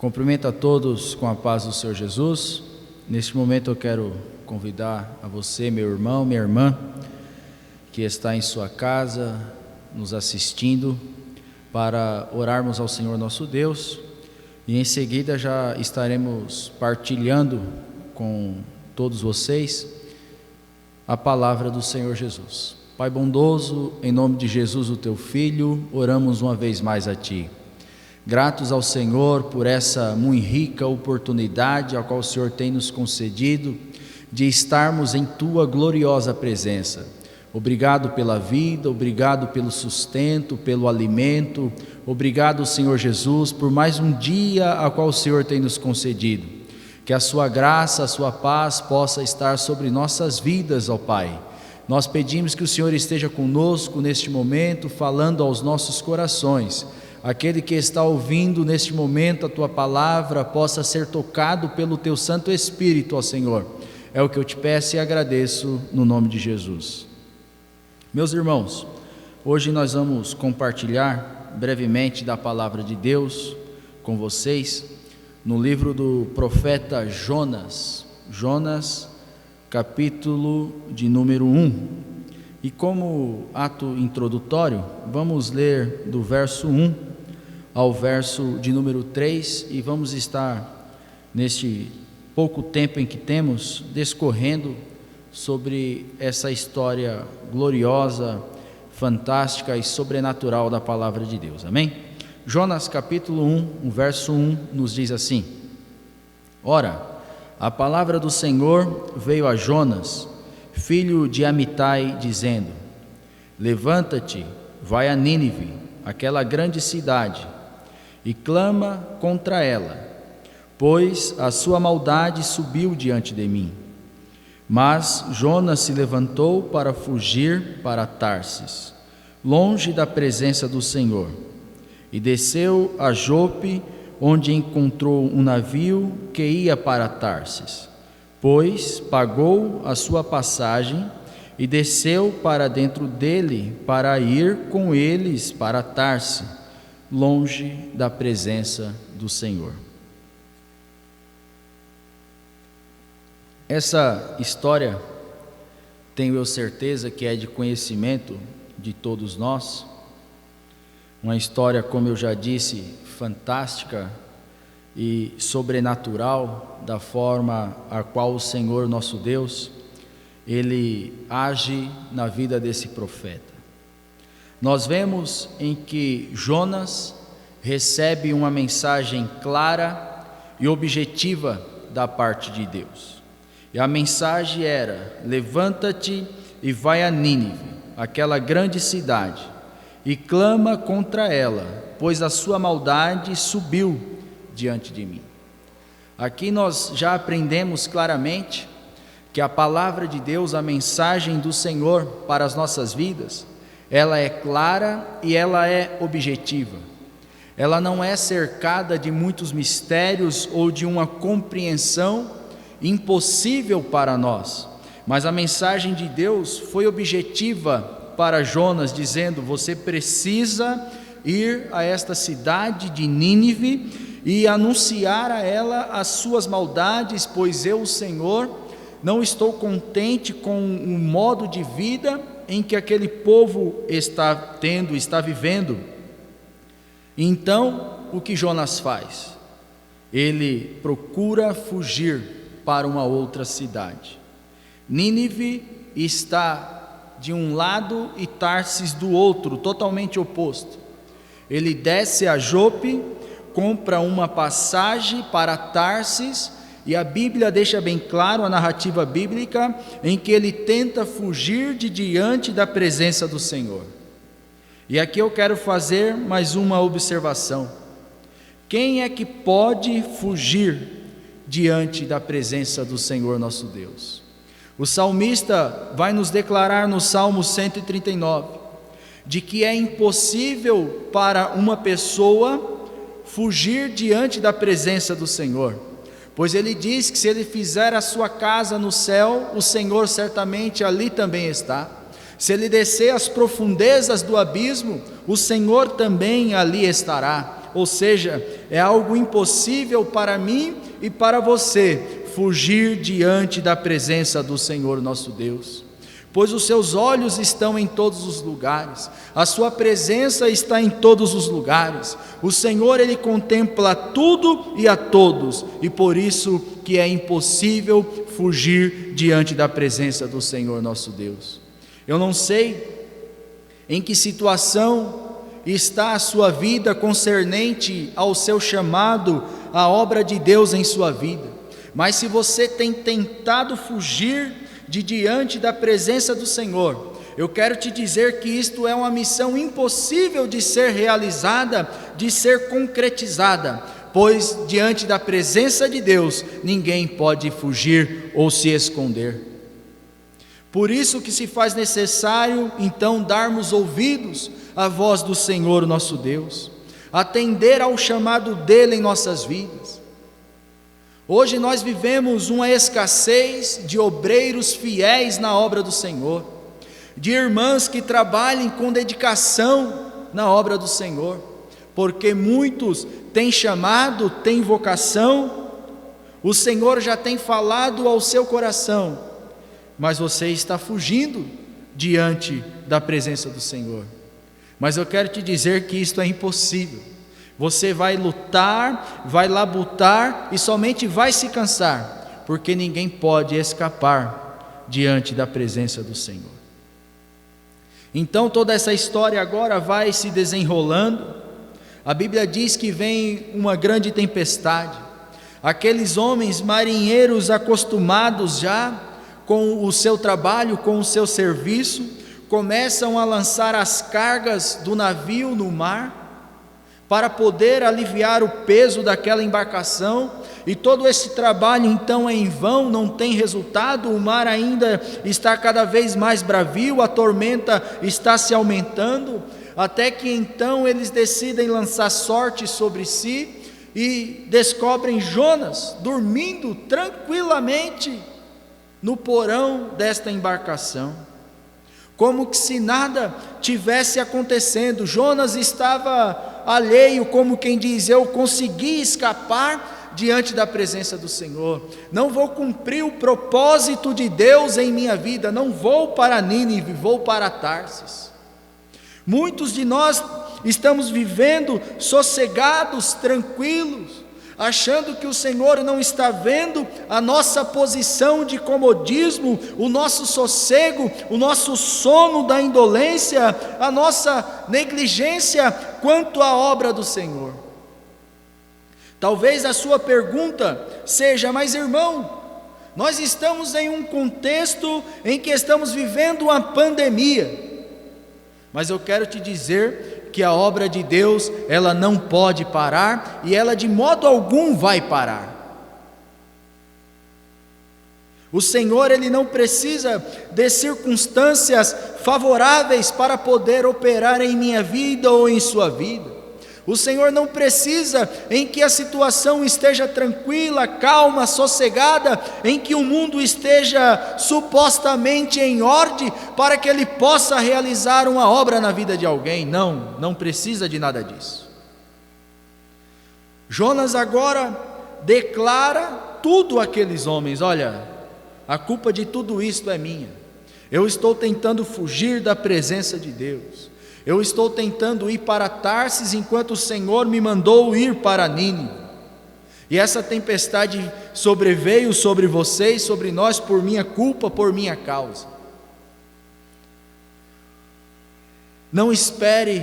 Cumprimento a todos com a paz do Senhor Jesus. Neste momento eu quero convidar a você, meu irmão, minha irmã, que está em sua casa, nos assistindo, para orarmos ao Senhor nosso Deus, e em seguida já estaremos partilhando com todos vocês a palavra do Senhor Jesus. Pai bondoso, em nome de Jesus, o teu Filho, oramos uma vez mais a Ti. Gratos ao Senhor por essa muito rica oportunidade a qual o Senhor tem nos concedido de estarmos em Tua gloriosa presença. Obrigado pela vida, obrigado pelo sustento, pelo alimento, obrigado, Senhor Jesus, por mais um dia a qual o Senhor tem nos concedido. Que a Sua graça, a Sua paz possa estar sobre nossas vidas, ó Pai. Nós pedimos que o Senhor esteja conosco neste momento, falando aos nossos corações. Aquele que está ouvindo neste momento a Tua palavra possa ser tocado pelo Teu Santo Espírito, ó Senhor. É o que eu te peço e agradeço no nome de Jesus. Meus irmãos, hoje nós vamos compartilhar brevemente da palavra de Deus com vocês no livro do profeta Jonas, capítulo de número 1. E como ato introdutório, vamos ler do verso 1 ao verso de número 3 e vamos estar, neste pouco tempo em que temos, discorrendo sobre essa história gloriosa, fantástica e sobrenatural da palavra de Deus, amém? Jonas capítulo 1, o verso 1 nos diz assim: Ora, a palavra do Senhor veio a Jonas, filho de Amitai, dizendo: Levanta-te, vai a Nínive, aquela grande cidade, e clama contra ela, pois a sua maldade subiu diante de mim. Mas Jonas se levantou para fugir para Tarsis, longe da presença do Senhor, e desceu a Jope, onde encontrou um navio que ia para Tarsis, pois pagou a sua passagem e desceu para dentro dele para ir com eles para Tarsis, longe da presença do Senhor. Essa história, tenho eu certeza que é de conhecimento de todos nós, uma história, como eu já disse, fantástica e sobrenatural, da forma a qual o Senhor nosso Deus, Ele age na vida desse profeta. Nós vemos em que Jonas recebe uma mensagem clara e objetiva da parte de Deus. E a mensagem era: levanta-te e vai a Nínive, aquela grande cidade, e clama contra ela, pois a sua maldade subiu diante de mim. Aqui nós já aprendemos claramente que a palavra de Deus, a mensagem do Senhor para as nossas vidas, ela é clara e ela é objetiva. Ela não é cercada de muitos mistérios ou de uma compreensão impossível para nós, mas a mensagem de Deus foi objetiva para Jonas, dizendo: você precisa ir a esta cidade de Nínive e anunciar a ela as suas maldades, pois eu, o Senhor, não estou contente com o modo de vida em que aquele povo está vivendo. Então, o que Jonas faz? Ele procura fugir para uma outra cidade. Nínive está de um lado e Tarsis do outro, totalmente oposto. Ele desce a Jope, compra uma passagem para Tarsis, e a Bíblia deixa bem claro, a narrativa bíblica, em que ele tenta fugir de diante da presença do Senhor. E aqui eu quero fazer mais uma observação: quem é que pode fugir diante da presença do Senhor nosso Deus? O salmista vai nos declarar no Salmo 139, de que é impossível para uma pessoa fugir diante da presença do Senhor, pois ele diz que se ele fizer a sua casa no céu, o Senhor certamente ali também está. Se ele descer às profundezas do abismo, o Senhor também ali estará. Ou seja, é algo impossível para mim e para você fugir diante da presença do Senhor nosso Deus, pois os seus olhos estão em todos os lugares, a sua presença está em todos os lugares. O Senhor, Ele contempla tudo e a todos, e por isso que é impossível fugir diante da presença do Senhor nosso Deus. Eu não sei em que situação está a sua vida concernente ao seu chamado, à obra de Deus em sua vida, mas se você tem tentado fugir de diante da presença do Senhor, eu quero te dizer que isto é uma missão impossível de ser realizada, de ser concretizada, pois diante da presença de Deus ninguém pode fugir ou se esconder. Por isso que se faz necessário então darmos ouvidos à voz do Senhor nosso Deus, atender ao chamado dele em nossas vidas. Hoje nós vivemos uma escassez de obreiros fiéis na obra do Senhor, de irmãs que trabalhem com dedicação na obra do Senhor, porque muitos têm chamado, têm vocação, o Senhor já tem falado ao seu coração, mas você está fugindo diante da presença do Senhor. Mas eu quero te dizer que isto é impossível. Você vai lutar, vai labutar e somente vai se cansar, porque ninguém pode escapar diante da presença do Senhor. Então toda essa história agora vai se desenrolando. A Bíblia diz que vem uma grande tempestade. Aqueles homens marinheiros acostumados já com o seu trabalho, com o seu serviço, começam a lançar as cargas do navio no mar, para poder aliviar o peso daquela embarcação, e todo esse trabalho então é em vão, não tem resultado, o mar ainda está cada vez mais bravio, a tormenta está se aumentando, até que então eles decidem lançar sorte sobre si, e descobrem Jonas dormindo tranquilamente no porão desta embarcação, como que se nada tivesse acontecendo. Jonas estava alheio, como quem diz: eu consegui escapar diante da presença do Senhor, não vou cumprir o propósito de Deus em minha vida, não vou para Nínive, vou para Tarsis. Muitos de nós estamos vivendo sossegados, tranquilos, achando que o Senhor não está vendo a nossa posição de comodismo, o nosso sossego, o nosso sono da indolência, a nossa negligência quanto à obra do Senhor. Talvez a sua pergunta seja: mas irmão, nós estamos em um contexto em que estamos vivendo uma pandemia. Mas eu quero te dizer que a obra de Deus, ela não pode parar, e ela de modo algum vai parar. O Senhor, Ele não precisa de circunstâncias favoráveis para poder operar em minha vida ou em sua vida. O Senhor não precisa em que a situação esteja tranquila, calma, sossegada, em que o mundo esteja supostamente em ordem, para que Ele possa realizar uma obra na vida de alguém. Não precisa de nada disso. Jonas agora declara tudo àqueles homens: olha, a culpa de tudo isto é minha. Eu estou tentando fugir da presença de Deus. Eu estou tentando ir para Tarsis, enquanto o Senhor me mandou ir para Nínive. E essa tempestade sobreveio sobre vocês, sobre nós, por minha culpa, por minha causa. Não espere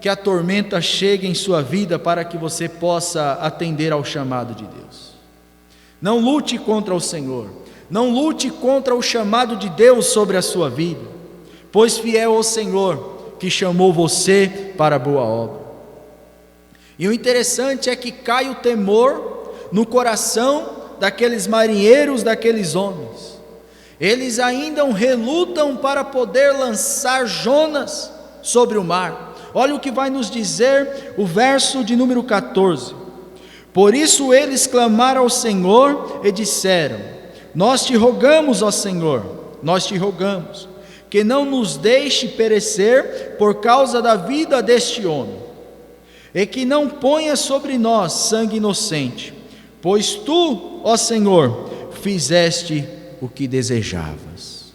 que a tormenta chegue em sua vida para que você possa atender ao chamado de Deus. Não lute contra o Senhor. Não lute contra o chamado de Deus sobre a sua vida, pois fiel é o Senhor que chamou você para a boa obra. E o interessante é que cai o temor no coração daqueles marinheiros, daqueles homens. Eles ainda relutam para poder lançar Jonas sobre o mar. Olha o que vai nos dizer o verso de número 14. Por isso eles clamaram ao Senhor e disseram: nós te rogamos, ó Senhor, nós te rogamos, que não nos deixe perecer por causa da vida deste homem. e que não ponha sobre nós sangue inocente, pois tu, ó Senhor, fizeste o que desejavas.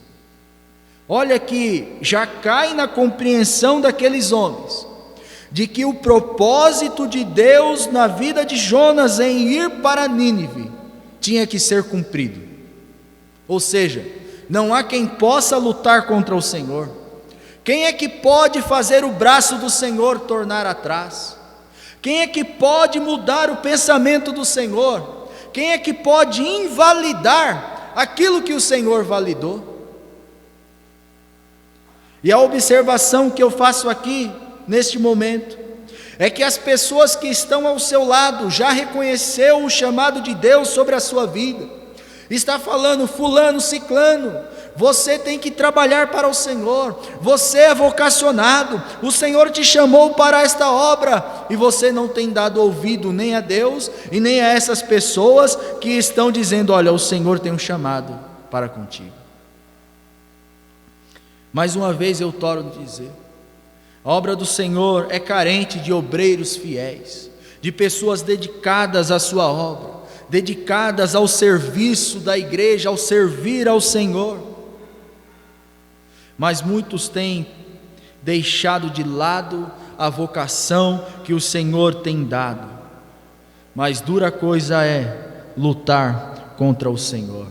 Olha que já cai na compreensão daqueles homens, de que o propósito de Deus na vida de Jonas em ir para Nínive tinha que ser cumprido. Ou seja, não há quem possa lutar contra o Senhor. Quem é que pode fazer o braço do Senhor tornar atrás? Quem é que pode mudar o pensamento do Senhor? Quem é que pode invalidar aquilo que o Senhor validou? E a observação que eu faço aqui, neste momento, é que as pessoas que estão ao seu lado já reconheceu o chamado de Deus sobre a sua vida. Está falando: fulano, ciclano, você tem que trabalhar para o Senhor, você é vocacionado, o Senhor te chamou para esta obra, e você não tem dado ouvido nem a Deus, e nem a essas pessoas que estão dizendo: olha, o Senhor tem um chamado para contigo. Mais uma vez eu torno a dizer, a obra do Senhor é carente de obreiros fiéis, de pessoas dedicadas à sua obra, dedicadas ao serviço da igreja, ao servir ao Senhor. Mas muitos têm deixado de lado a vocação que o Senhor tem dado. Mas dura coisa é lutar contra o Senhor.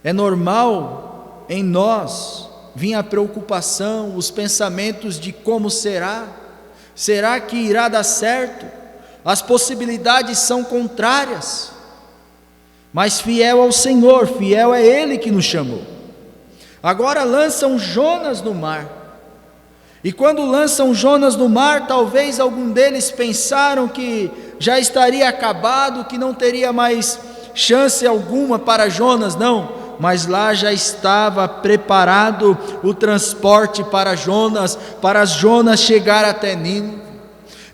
É normal em nós vir a preocupação, os pensamentos de como será que irá dar certo? As possibilidades são contrárias, mas fiel ao Senhor, fiel é Ele que nos chamou. Agora lançam Jonas no mar, e quando lançam Jonas no mar, talvez algum deles pensaram que já estaria acabado, que não teria mais chance alguma para Jonas. Não, mas lá já estava preparado o transporte para Jonas chegar até Nínive.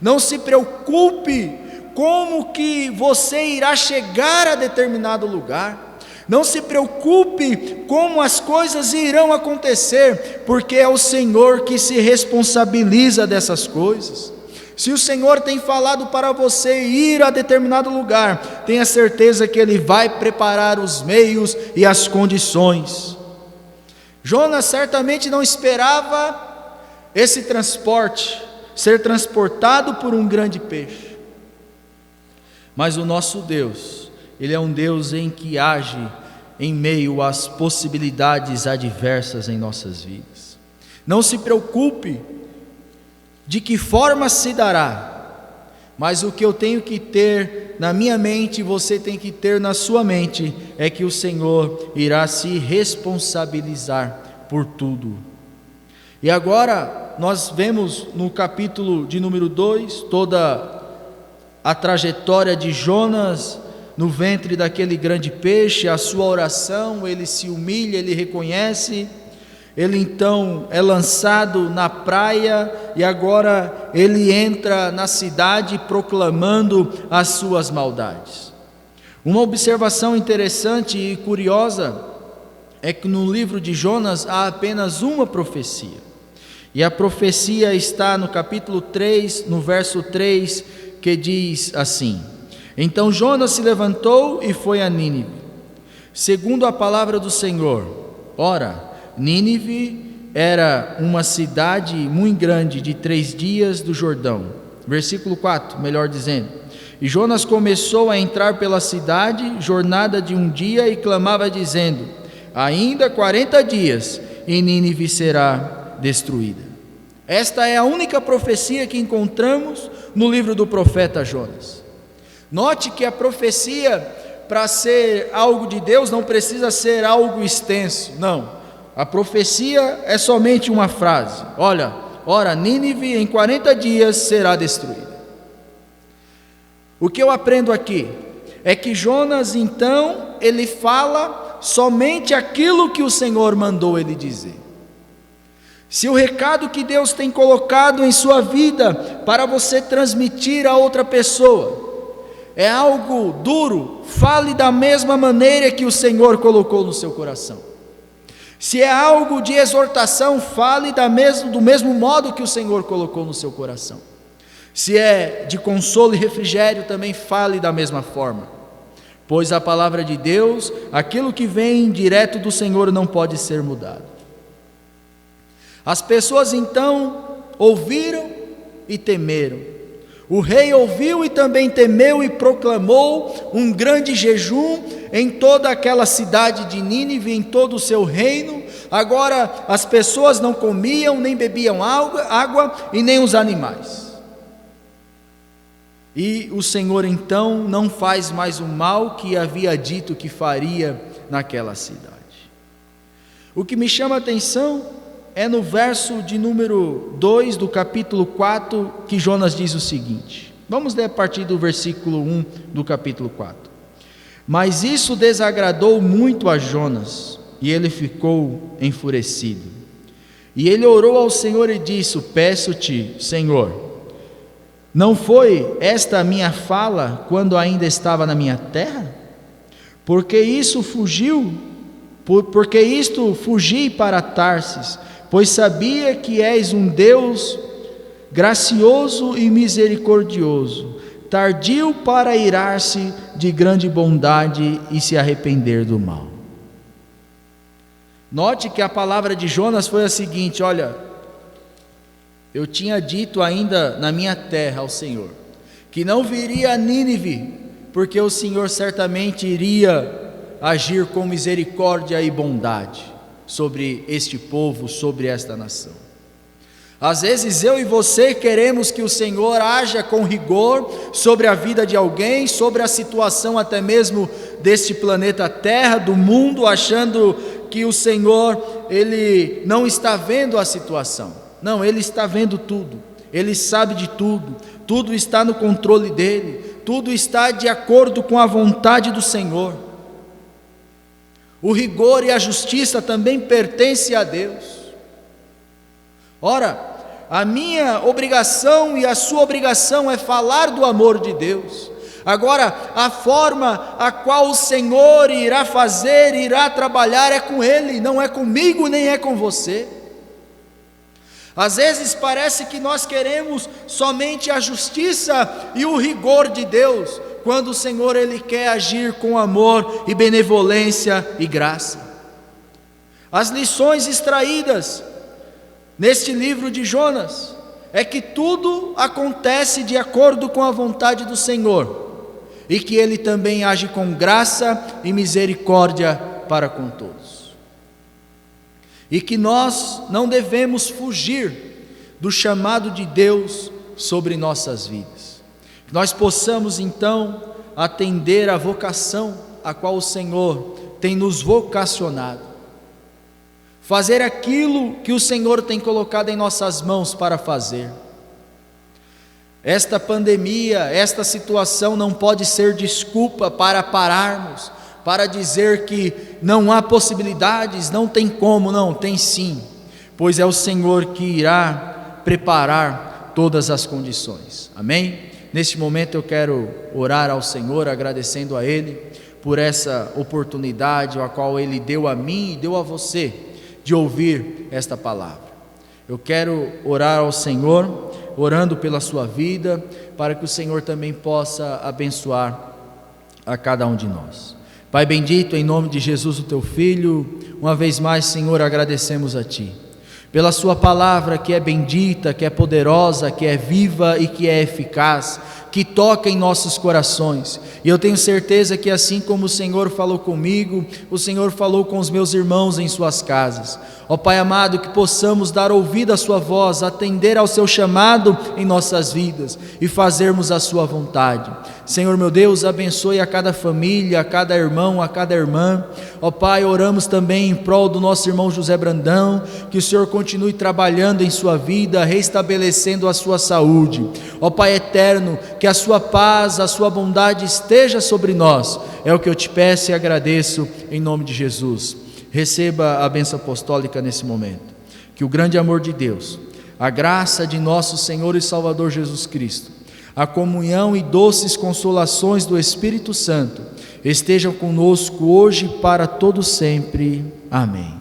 Não se preocupe como que você irá chegar a determinado lugar, não se preocupe como as coisas irão acontecer, porque é o Senhor que se responsabiliza dessas coisas. Se o Senhor tem falado para você ir a determinado lugar, tenha certeza que Ele vai preparar os meios e as condições. Jonas certamente não esperava esse transporte, ser transportado por um grande peixe. Mas o nosso Deus, Ele é um Deus em que age em meio às possibilidades adversas em nossas vidas. Não se preocupe de que forma se dará, mas o que eu tenho que ter na minha mente, você tem que ter na sua mente, é que o Senhor irá se responsabilizar por tudo. E agora nós vemos no capítulo de número 2, toda a trajetória de Jonas no ventre daquele grande peixe, a sua oração, ele se humilha, ele reconhece. Ele então é lançado na praia e agora ele entra na cidade proclamando as suas maldades. Uma observação interessante e curiosa é que no livro de Jonas há apenas uma profecia. E a profecia está no capítulo 3, no verso 3, que diz assim: então Jonas se levantou e foi a Nínive, segundo a palavra do Senhor. Ora, Nínive era uma cidade muito grande, de 3 dias do Jordão. Versículo 4, melhor dizendo: e Jonas começou a entrar pela cidade, jornada de 1 dia, e clamava dizendo: ainda 40 dias e Nínive será destruída. Esta é a única profecia que encontramos no livro do profeta Jonas. Note que a profecia, para ser algo de Deus, não precisa ser algo extenso, não. A profecia é somente uma frase: ora, Nínive em 40 dias será destruída. O que eu aprendo aqui é que Jonas, então, ele fala somente aquilo que o Senhor mandou ele dizer. Se o recado que Deus tem colocado em sua vida para você transmitir a outra pessoa é algo duro, fale da mesma maneira que o Senhor colocou no seu coração. Se é algo de exortação, fale do mesmo modo que o Senhor colocou no seu coração. Se é de consolo e refrigério, também fale da mesma forma. Pois a palavra de Deus, aquilo que vem direto do Senhor, não pode ser mudado. As pessoas então ouviram e temeram. O rei ouviu e também temeu e proclamou um grande jejum em toda aquela cidade de Nínive, em todo o seu reino. Agora as pessoas não comiam, nem bebiam água e nem os animais. E o Senhor então não faz mais o mal que havia dito que faria naquela cidade. O que me chama a atenção é no verso de número 2 do capítulo 4, que Jonas diz o seguinte. Vamos ler a partir do versículo 1 do capítulo 4. Mas isso desagradou muito a Jonas, e ele ficou enfurecido. E ele orou ao Senhor e disse: peço-te, Senhor, não foi esta a minha fala quando ainda estava na minha terra? Porque isto fugi para Tarsis, pois sabia que és um Deus gracioso e misericordioso, tardio para irar-se, de grande bondade e se arrepender do mal. Note que a palavra de Jonas foi a seguinte: olha, eu tinha dito ainda na minha terra ao Senhor, que não viria a Nínive, porque o Senhor certamente iria agir com misericórdia e bondade sobre este povo, sobre esta nação. Às vezes eu e você queremos que o Senhor haja com rigor sobre a vida de alguém, sobre a situação até mesmo deste planeta Terra, do mundo, achando que o Senhor, Ele não está vendo a situação. Não, Ele está vendo tudo, Ele sabe de tudo, tudo está no controle dEle, tudo está de acordo com a vontade do Senhor. O rigor e a justiça também pertencem a Deus. Ora, a minha obrigação e a sua obrigação é falar do amor de Deus. Agora, a forma a qual o Senhor irá fazer, irá trabalhar é com Ele, não é comigo nem é com você. Às vezes parece que nós queremos somente a justiça e o rigor de Deus, quando o Senhor Ele quer agir com amor e benevolência e graça. As lições extraídas neste livro de Jonas é que tudo acontece de acordo com a vontade do Senhor, e que Ele também age com graça e misericórdia para com todos. E que nós não devemos fugir do chamado de Deus sobre nossas vidas. Que nós possamos então atender à vocação a qual o Senhor tem nos vocacionado. Fazer aquilo que o Senhor tem colocado em nossas mãos para fazer. Esta pandemia, esta situação não pode ser desculpa para pararmos, para dizer que não há possibilidades, não tem como, não, tem sim, pois é o Senhor que irá preparar todas as condições, amém? Neste momento eu quero orar ao Senhor, agradecendo a Ele por essa oportunidade a qual Ele deu a mim e deu a você, de ouvir esta palavra. Eu quero orar ao Senhor, orando pela sua vida, para que o Senhor também possa abençoar a cada um de nós. Pai bendito, em nome de Jesus, o teu Filho, uma vez mais, Senhor, agradecemos a Ti, pela sua palavra que é bendita, que é poderosa, que é viva e que é eficaz, que toca em nossos corações. E eu tenho certeza que assim como o Senhor falou comigo, o Senhor falou com os meus irmãos em suas casas. Ó Pai amado, que possamos dar ouvido à sua voz, atender ao seu chamado em nossas vidas e fazermos a sua vontade. Senhor meu Deus, abençoe a cada família, a cada irmão, a cada irmã. Ó Pai, oramos também em prol do nosso irmão José Brandão, que o Senhor continue trabalhando em sua vida, restabelecendo a sua saúde. Ó Pai eterno, que a sua paz, a sua bondade esteja sobre nós. É o que eu te peço e agradeço em nome de Jesus. Receba a bênção apostólica nesse momento. Que o grande amor de Deus, a graça de nosso Senhor e Salvador Jesus Cristo, a comunhão e doces consolações do Espírito Santo estejam conosco hoje e para todo sempre. Amém.